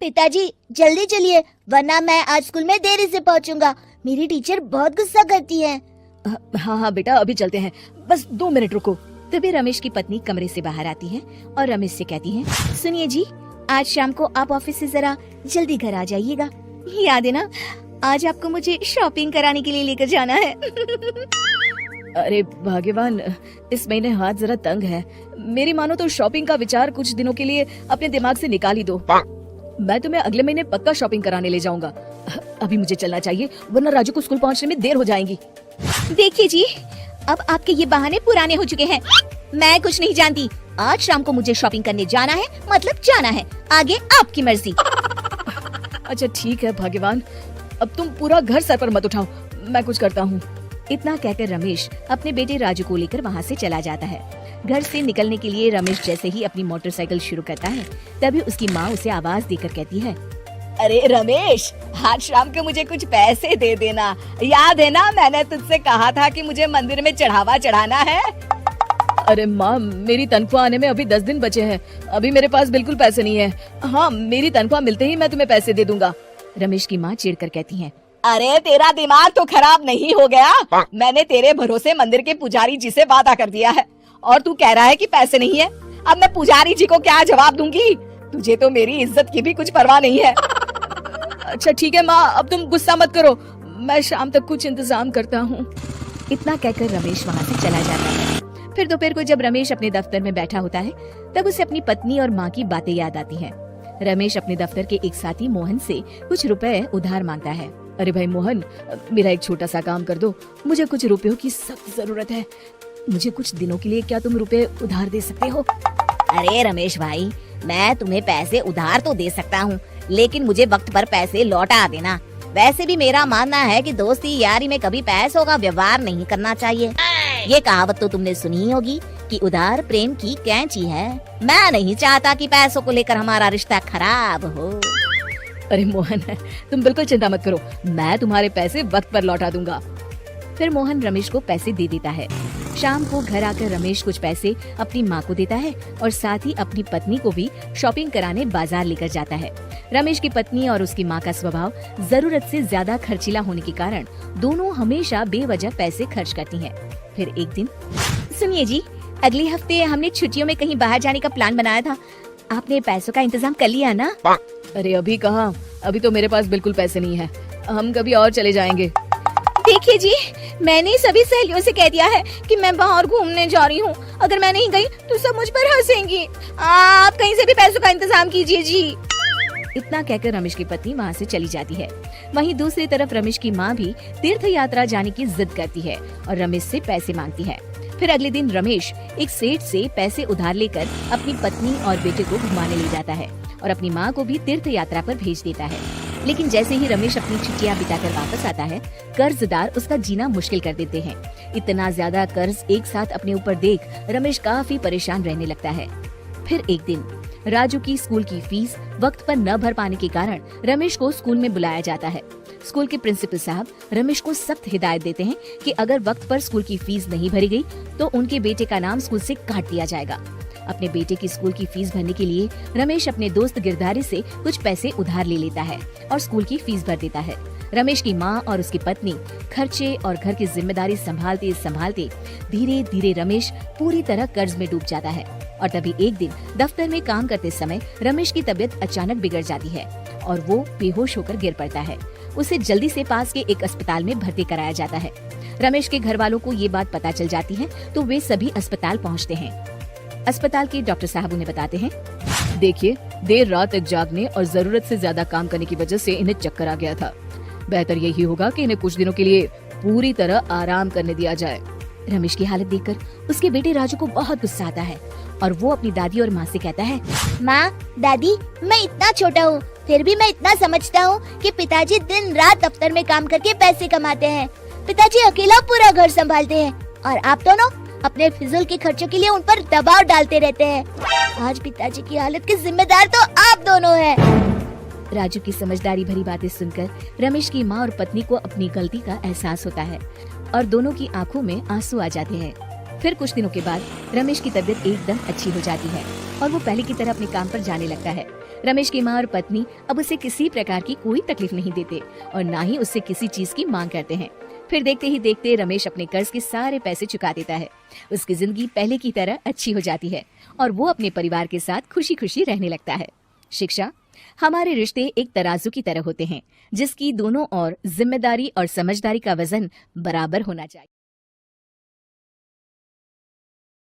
पिताजी जल्दी चलिए, वरना मैं आज स्कूल में देरी से पहुंचूंगा। मेरी टीचर बहुत गुस्सा करती है। हाँ हाँ बेटा, अभी चलते हैं, बस 2 मिनट रुको। तभी रमेश की पत्नी कमरे से बाहर आती है और रमेश से कहती है, सुनिए जी, आज शाम को आप ऑफिस से जरा जल्दी घर आ जाइएगा। याद है ना, आज आपको मुझे शॉपिंग कराने के लिए लेकर जाना है। अरे भाग्यवान, इस महीने हाथ जरा तंग है। मेरी मानो तो शॉपिंग का विचार कुछ दिनों के लिए अपने दिमाग से निकाल ही दो। मैं तुम्हें अगले महीने पक्का शॉपिंग कराने ले जाऊंगा। अभी मुझे चलना चाहिए, वरना राजू को स्कूल पहुंचने में देर हो जाएगी। देखिए जी, अब आपके ये बहाने पुराने हो चुके हैं। मैं कुछ नहीं जानती। आज शाम को मुझे शॉपिंग करने जाना है, मतलब जाना है। आगे आपकी मर्जी। अच्छा ठीक है भाग्यवान, अब तुम पूरा घर सर पर मत उठाओ, मैं कुछ करता हूँ। इतना कहकर रमेश अपने बेटे राजू को लेकर वहाँ से चला जाता है। घर से निकलने के लिए रमेश जैसे ही अपनी मोटरसाइकिल शुरू करता है, तभी उसकी माँ उसे आवाज देकर कहती है, अरे रमेश, आज शाम को मुझे कुछ पैसे दे देना। याद है ना, मैंने तुझसे कहा था कि मुझे मंदिर में चढ़ावा चढ़ाना है। अरे माँ, मेरी तनख्वाह आने में अभी 10 दिन बचे हैं, अभी मेरे पास बिल्कुल पैसे नहीं है। हाँ, मेरी तनख्वाह मिलते ही मैं तुम्हें पैसे दे दूंगा। रमेश की माँ चिढ़कर कहती है, अरे तेरा दिमाग तो खराब नहीं हो गया? मैंने तेरे भरोसे मंदिर के पुजारी जी से वादा कर दिया है और तू कह रहा है कि पैसे नहीं है। अब मैं पुजारी जी को क्या जवाब दूंगी? तुझे तो मेरी इज्जत की भी कुछ परवाह नहीं है। अच्छा ठीक है माँ, अब तुम गुस्सा मत करो, मैं शाम तक कुछ इंतजाम करता हूँ। इतना कहकर रमेश वहाँ से चला जाता है। फिर दोपहर को जब रमेश अपने दफ्तर में बैठा होता है, तब उसे अपनी पत्नी और माँ की बातें याद आती हैं। रमेश अपने दफ्तर के एक साथी मोहन से कुछ रुपए उधार मांगता है। अरे भाई मोहन, मेरा एक छोटा सा काम कर दो, मुझे कुछ रुपयों की सख्त जरूरत है। मुझे कुछ दिनों के लिए क्या तुम रुपए उधार दे सकते हो? अरे रमेश भाई, मैं तुम्हें पैसे उधार तो दे सकता हूँ, लेकिन मुझे वक्त पर पैसे लौटा देना। वैसे भी मेरा मानना है कि दोस्ती यारी में कभी पैसों का व्यवहार नहीं करना चाहिए। ये कहावत तो तुमने सुनी ही होगी कि उधार प्रेम की कैंची है। मैं नहीं चाहता कि पैसों को लेकर हमारा रिश्ता खराब हो। अरे मोहन, तुम बिल्कुल चिंता मत करो, मैं तुम्हारे पैसे वक्त पर लौटा दूंगा। फिर मोहन रमेश को पैसे दे देता है। शाम को घर आकर रमेश कुछ पैसे अपनी माँ को देता है और साथ ही अपनी पत्नी को भी शॉपिंग कराने बाजार लेकर जाता है। रमेश की पत्नी और उसकी माँ का स्वभाव जरूरत से ज्यादा खर्चीला होने के कारण दोनों हमेशा बेवजह पैसे खर्च करती हैं। फिर एक दिन, सुनिए जी, अगले हफ्ते हमने छुट्टियों में कहीं बाहर जाने का प्लान बनाया था। आपने पैसों का इंतजाम कर लिया ना? अरे अभी कहाँ, अभी तो मेरे पास बिल्कुल पैसे नहीं है, हम कभी और चले जाएंगे। देखिए जी, मैंने सभी सहेलियों से कह दिया है कि मैं बाहर घूमने जा रही हूँ। अगर मैं नहीं गई तो सब मुझ पर हंसेंगी। आप कहीं से भी पैसों का इंतजाम कीजिए जी। इतना कहकर रमेश की पत्नी वहाँ से चली जाती है। वहीं दूसरी तरफ रमेश की माँ भी तीर्थ यात्रा जाने की जिद करती है और रमेश से पैसे मांगती है। फिर अगले दिन रमेश एक सेठ से पैसे उधार लेकर अपनी पत्नी और बेटे को घुमाने ले जाता है और अपनी माँ को भी तीर्थ यात्रा पर भेज देता है। लेकिन जैसे ही रमेश अपनी छुट्टियां बिताकर वापस आता है, कर्जदार उसका जीना मुश्किल कर देते हैं। इतना ज्यादा कर्ज एक साथ अपने ऊपर देख रमेश काफी परेशान रहने लगता है। फिर एक दिन राजू की स्कूल की फीस वक्त पर न भर पाने के कारण रमेश को स्कूल में बुलाया जाता है। स्कूल के प्रिंसिपल साहब रमेश को सख्त हिदायत देते हैं कि अगर वक्त पर स्कूल की फीस नहीं भरी गई तो उनके बेटे का नाम स्कूल से काट दिया जाएगा। अपने बेटे की स्कूल की फीस भरने के लिए रमेश अपने दोस्त गिरधारी से कुछ पैसे उधार ले लेता है और स्कूल की फीस भर देता है। रमेश की माँ और उसकी पत्नी खर्चे और घर की जिम्मेदारी संभालते संभालते धीरे धीरे रमेश पूरी तरह कर्ज में डूब जाता है। और तभी एक दिन दफ्तर में काम करते समय रमेश की तबीयत अचानक बिगड़ जाती है और वो बेहोश होकर गिर पड़ता है। उसे जल्दी से पास के एक अस्पताल में भर्ती कराया जाता है। रमेश के घर वालों को ये बात पता चल जाती है तो वे सभी अस्पताल पहुँचते हैं। अस्पताल के डॉक्टर साहब उन्हें बताते हैं, देखिए, देर रात तक जागने और जरूरत से ज्यादा काम करने की वजह से इन्हें चक्कर आ गया था। बेहतर यही होगा कि इन्हें कुछ दिनों के लिए पूरी तरह आराम करने दिया जाए। रमेश की हालत देखकर उसके बेटे राजू को बहुत गुस्सा आता है और वो अपनी दादी और माँ से कहता है, माँ, दादी, मैं इतना छोटा हूँ, फिर भी मैं इतना समझता हूँ कि पिताजी दिन रात दफ्तर में काम करके पैसे कमाते हैं। पिताजी अकेला पूरा घर संभालते हैं और आप दोनों अपने फिजूल के खर्चों के लिए उन पर दबाव डालते रहते हैं। आज पिताजी की हालत के जिम्मेदार तो आप दोनों हैं। राजू की समझदारी भरी बातें सुनकर रमेश की माँ और पत्नी को अपनी गलती का एहसास होता है और दोनों की आंखों में आंसू आ जाते हैं। फिर कुछ दिनों के बाद रमेश की तबीयत एकदम अच्छी हो जाती है और वो पहले की तरह अपने काम पर जाने लगता है। रमेश की माँ और पत्नी अब उसे किसी प्रकार की कोई तकलीफ नहीं देते और ना ही उससे किसी चीज की मांग करते हैं। फिर देखते ही देखते रमेश अपने कर्ज के सारे पैसे चुका देता है। उसकी जिंदगी पहले की तरह अच्छी हो जाती है और वो अपने परिवार के साथ खुशी खुशी रहने लगता है। शिक्षा, हमारे रिश्ते एक तराजू की तरह होते हैं जिसकी दोनों ओर जिम्मेदारी और समझदारी का वजन बराबर होना चाहिए।